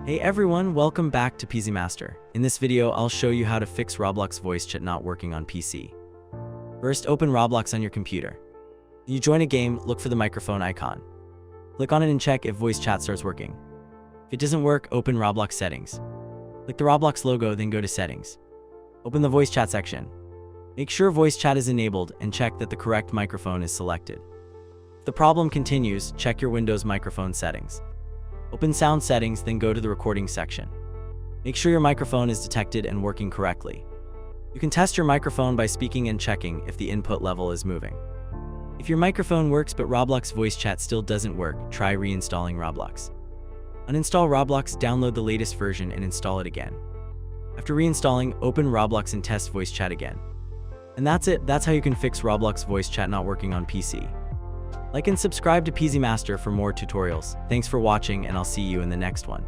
Hey everyone, welcome back to PeasyMaster. In this video, I'll show you how to fix Roblox Voice Chat not working on PC. First, open Roblox on your computer. You join a game, look for the microphone icon. Click on it and check if voice chat starts working. If it doesn't work, open Roblox settings. Click the Roblox logo, then go to settings. Open the voice chat section. Make sure voice chat is enabled and check that the correct microphone is selected. If the problem continues, check your Windows microphone settings. Open sound settings, then go to the recording section. Make sure your microphone is detected and working correctly. You can test your microphone by speaking and checking if the input level is moving. If your microphone works but Roblox voice chat still doesn't work, try reinstalling Roblox. Uninstall Roblox, download the latest version and install it again. After reinstalling, open Roblox and test voice chat again. And that's it. That's how you can fix Roblox voice chat not working on PC. Like and subscribe to PeasyMaster for more tutorials. Thanks for watching, and I'll see you in the next one.